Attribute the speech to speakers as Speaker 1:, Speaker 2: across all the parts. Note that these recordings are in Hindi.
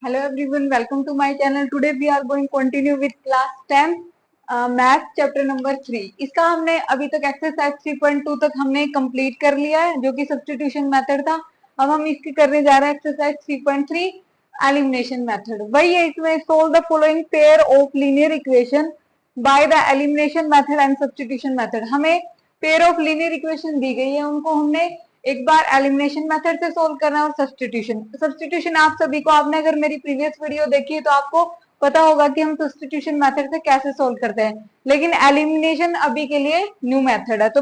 Speaker 1: Hello everyone, welcome to my channel. Today we are going to continue with class 10 math chapter number 3. इसका हमने अभी तक एक्सरसाइज 3.2 तक हमने कंप्लीट कर लिया है, जो कि सब्स्टिट्यूशन मेथड था. अब हम इसकी करने जा रहे हैं एक्सरसाइज 3.3 एलिमिनेशन मेथड. वही है, इसमें solve the following pair of linear equation by the elimination method and substitution method. हमें पेयर ऑफ लीनियर इक्वेशन दी गई है, उनको हमने एक बार एलिमिनेशन मेथड से सोल्व करना है और सब्स्टिट्यूशन आप सभी को, आपने अगर मेरी प्रीवियस वीडियो देखी है तो आपको पता होगा कि हम सब्स्टिट्यूशन मेथड से कैसे सोल्व करते हैं. लेकिन एलिमिनेशन अभी के लिए न्यू मेथड है, तो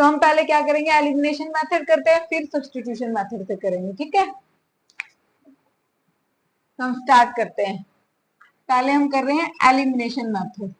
Speaker 1: हम पहले क्या करेंगे, एलिमिनेशन मेथड करते हैं, फिर सब्स्टिट्यूशन मेथड से करेंगे. ठीक है, तो हम स्टार्ट करते हैं. पहले हम कर रहे हैं एलिमिनेशन मेथड.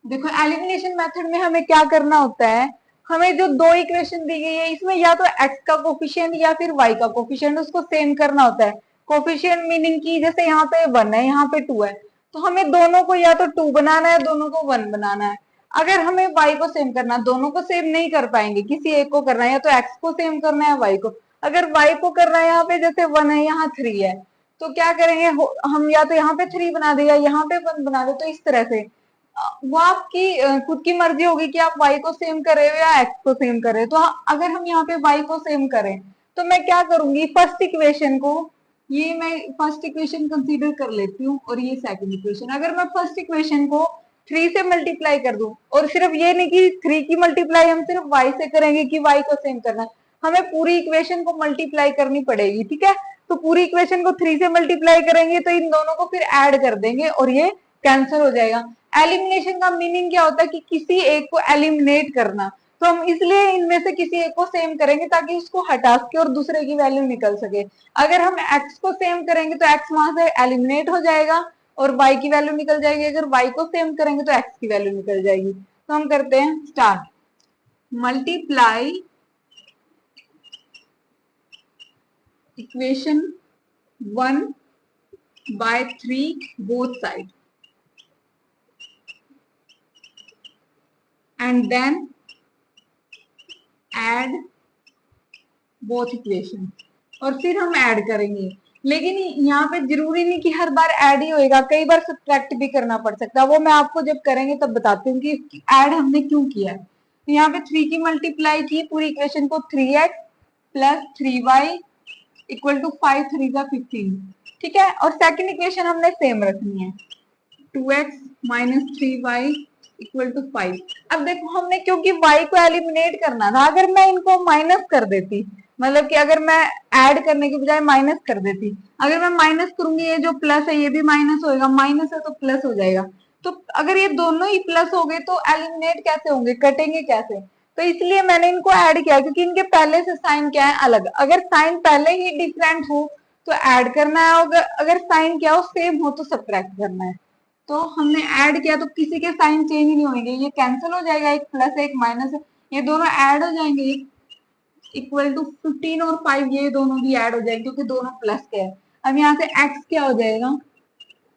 Speaker 1: देखो, एलिमिनेशन मेथड में हमें क्या करना होता है, हमें जो दो इक्वेशन दी गई है, इसमें या तो x का कोफिशिएंट या फिर y का कोफिशिएंट उसको सेम करना होता है. कोफिशिएंट मीनिंग की जैसे यहाँ पे 1 है, यहाँ पे 2 है, तो हमें दोनों को या तो 2 बनाना है, दोनों को 1 बनाना है. अगर हमें y को सेम करना, दोनों को सेम नहीं कर पाएंगे, किसी एक को करना है, या तो x को सेम करना है y को. अगर y को करना है, यहाँ पे जैसे 1 है, यहाँ 3 है, तो क्या करेंगे हम, या तो यहाँ पे 3 बना दे या यहाँ पे 1 बना दे. तो इस तरह से वो आपकी खुद की मर्जी होगी कि आप y को सेम कर रहे हो या x को सेम कर रहे हो. तो अगर हम यहाँ पे y को सेम करें तो मैं क्या करूंगी, फर्स्ट इक्वेशन को, ये मैं फर्स्ट इक्वेशन कंसीडर कर लेती हूँ और ये सेकंड इक्वेशन. अगर मैं फर्स्ट इक्वेशन को 3 से मल्टीप्लाई कर दूं, और सिर्फ ये नहीं कि 3 की मल्टीप्लाई हम सिर्फ y से करेंगे कि y को सेम करना है, हमें पूरी इक्वेशन को मल्टीप्लाई करनी पड़ेगी. ठीक है, तो पूरी इक्वेशन को 3 से मल्टीप्लाई करेंगे तो इन दोनों को फिर ऐड कर देंगे और ये कैंसिल हो जाएगा. एलिमिनेशन का मीनिंग क्या होता है कि किसी एक को एलिमिनेट करना. तो हम इसलिए इनमें से किसी एक को सेम करेंगे ताकि उसको हटा के और दूसरे की वैल्यू निकल सके. अगर हम x को सेम करेंगे तो x वहां से एलिमिनेट हो जाएगा और y की वैल्यू निकल जाएगी. अगर y को सेम करेंगे तो x की वैल्यू निकल जाएगी. तो हम करते हैं start. Multiply equation 1 by 3 both sides and then add both equation. और फिर हम ऐड करेंगे. लेकिन यहाँ पे जरूरी नहीं कि हर बार ऐड ही होएगा, कई बार सब्ट्रैक्ट भी करना पड़ सकता है. वो मैं आपको जब करेंगे तब बताती हूँ कि ऐड हमने क्यों किया है. तो यहाँ पे 3 की मल्टीप्लाई की पूरी इक्वेशन को, 3x plus 3y equal to 5 3 का 15. ठीक है, और सेकंड इक्वेशन हमने सेम रखनी है, 2x minus 3y equal to 5. अब देखो, हमने क्योंकि y को एलिमिनेट करना था, अगर मैं इनको माइनस कर देती, मतलब कि अगर मैं ऐड करने के बजाय माइनस कर देती, अगर मैं माइनस करूंगी, ये जो प्लस है ये भी माइनस होएगा, माइनस है तो प्लस हो जाएगा. तो अगर ये दोनों ही प्लस हो गए तो एलिमिनेट कैसे होंगे, कटेंगे कैसे. तो इसलिए मैंने इनको ऐड किया, क्योंकि इनके पहले से साइन क्या है, अलग. अगर साइन पहले ही डिफरेंट हो तो ऐड करना है, अगर साइन क्या हो सेम हो तो सब्ट्रैक्ट करना है. तो हमने ऐड किया तो किसी के साइन चेंज नहीं होंगे, ये कैंसिल हो जाएगा, एक प्लस एक माइनस, ये दोनों ऐड हो जाएंगे, इक्वल टू 15 और 5 ये दोनों भी ऐड हो जाएंगे क्योंकि दोनों प्लस के हैं. अब यहाँ से x क्या हो जाएगा,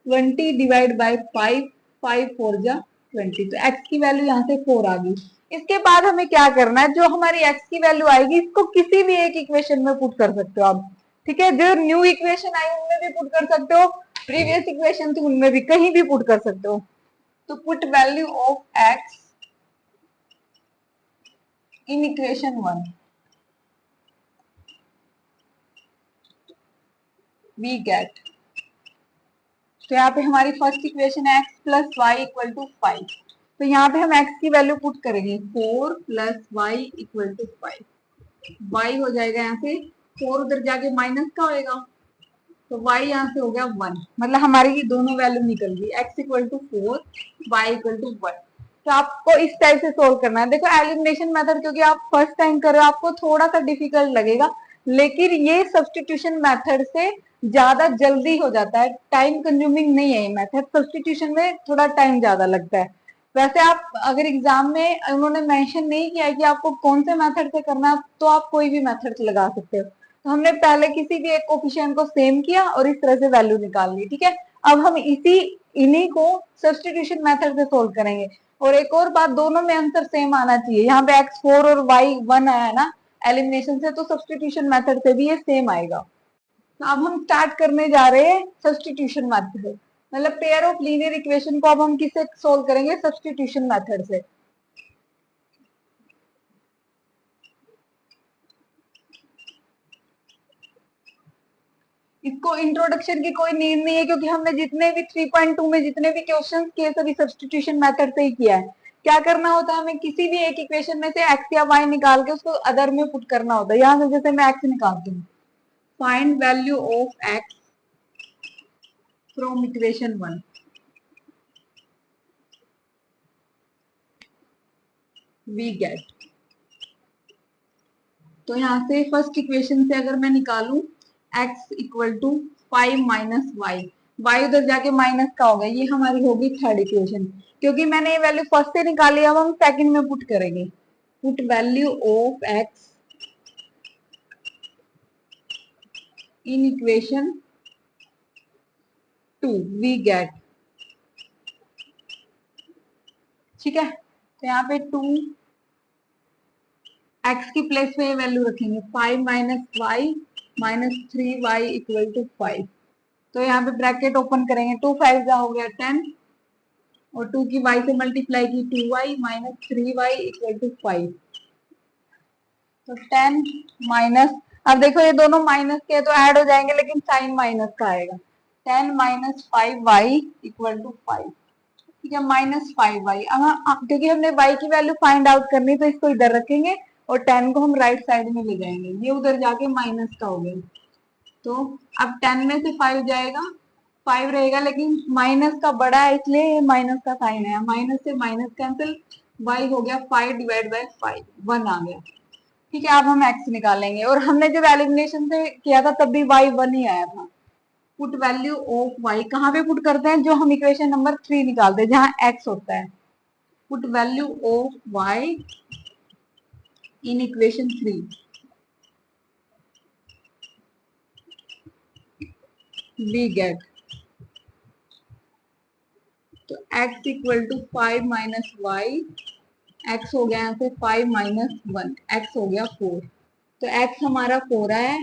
Speaker 1: 20 डिवाइड बाई 5, 5 4 जा 20, तो x की वैल्यू यहाँ से 4 आ गई. इसके बाद हमें क्या करना है, जो हमारी x की वैल्यू आएगी इसको किसी भी एक इक्वेशन में पुट कर सकते हो आप. ठीक है, जो न्यू इक्वेशन आई उनमें भी पुट कर सकते हो, प्रीवियस इक्वेशन थी उनमें भी, कहीं भी पुट कर सकते हो. तो put value of x in equation 1, we get. तो यहाँ पे हमारी फर्स्ट इक्वेशन है x plus Y equal to 5. तो यहाँ पे हम x की वैल्यू पुट करेंगे, 4 plus Y equal to 5. y हो जाएगा यहाँ से 4, उधर जाके माइनस का होएगा, तो y यहाँ से हो गया 1. मतलब हमारी ये दोनों वैल्यू निकल गई, x equal to 4, y equal to 1. तो आपको इस टाइप से सोल्व करना है. देखो, एलिमिनेशन मेथड क्योंकि आप फर्स्ट टाइम कर रहे हो, आपको थोड़ा सा डिफिकल्ट लगेगा, लेकिन ये सब्स्टिट्यूशन मेथड से ज्यादा जल्दी हो जाता है, टाइम कंज्यूमिंग नहीं है ये मेथड. सब्स्टिट्यूशन में थोड़ा टाइम ज्यादा लगता है. वैसे आप अगर एग्जाम में उन्होंने मेंशन नहीं किया कि आपको कौन से मेथड से करना है, तो आप कोई भी मेथड लगा सकते हो. तो हमने पहले किसी भी एक कोफिशिएंट को सेम किया और इस तरह से वैल्यू निकाल ली. ठीक है, अब हम इसी इन्हीं को सब्सटीट्यूशन मेथड से सोल्व करेंगे। और एक और बात, दोनों में आंसर सेम आना चाहिए। यहाँ पे x4 और y1 आया ना एलिमिनेशन से, तो सब्सटीट्यूशन मेथड से भी ये सेम आएगा। तो अब हम स्टार्ट करने जा रहे हैं सब्सटीट्यूशन मेथड से, मतलब पेयर ऑफ लीनियर इक्वेशन को अब हम किससे सोल्व करेंगे, सब्सटीट्यूशन मेथड से। इसको इंट्रोडक्शन की कोई नीड नहीं है, क्योंकि हमने जितने भी 3.2 में जितने भी क्वेश्चंस किए सभी सब्सटीट्यूशन मेथड से ही किया है। क्या करना होता है, हमें किसी भी एक इक्वेशन में से x या y निकाल के उसको अदर में पुट करना होता है। यहाँ से जैसे मैं x निकालती हूँ, find value of x from equation 1, we get. तो यहाँ से फर्स्ट इक्वेशन से अगर मैं निकालू x equal to 5 minus Y, Y उधर जाके माइनस का होगा, ये हमारी होगी थर्ड इक्वेशन। क्योंकि मैंने ये वैल्यू फर्स्ट से निकाली, अब हम सेकंड में पुट करेंगे। Put value of x in equation 2, we get. ठीक है, तो यहाँ पे 2 x की प्लेस पे ये वैल्यू रखेंगे, 5 minus Y minus 3 Y equal to 5। तो यहाँ पे ब्रैकेट ओपन करेंगे, 2 5 का हो गया 10, और 2 की y से मल्टीप्लाई की 2y minus 3y equal to 5। तो 10 माइनस, अब देखो ये दोनों माइनस के तो ऐड हो जाएंगे, लेकिन साइन माइनस का आएगा। 10 माइनस 5y इक्वल टू 5। ठीक है, माइनस 5y। अब क्योंकि हमने y की वैल्यू फाइंड आउट करनी, तो इसको इधर रखेंगे और 10 को हम राइट साइड में ले जाएंगे, ये उधर जाके माइनस का हो गया। तो अब 10 में से 5 जाएगा, 5 रहेगा, लेकिन माइनस का बड़ा है इसलिए ये माइनस का साइन है, माइनस से माइनस कैंसिल, y हो गया 5 डिवाइड बाय 5, 1 आ गया। ठीक है, अब हम x निकालेंगे, और हमने जब एलिमिनेशन से किया था तब भी y 1 ही आया था। पुट वैल्यू ऑफ y कहाँ पे पुट करते हैं, जो हम इक्वेशन नंबर 3 निकालते हैं जहां x होता है। Put value of y in equation 3, we get. तो x equal to 5 minus Y, x हो गया यहाँ पे 5 माइनस 1, x हो गया 4। तो x हमारा 4 है,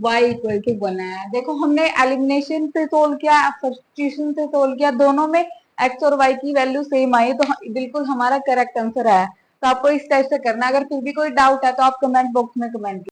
Speaker 1: y इक्वल टू 1 है। देखो हमने एलिमिनेशन से सोल्व किया, सब्स्टिट्यूशन से सोल्व किया, दोनों में x और y की वैल्यू सेम आई, तो बिल्कुल हमारा करेक्ट आंसर है। तो आपको इस टाइप से करना है। अगर फिर भी कोई डाउट है तो आप कमेंट बॉक्स में कमेंट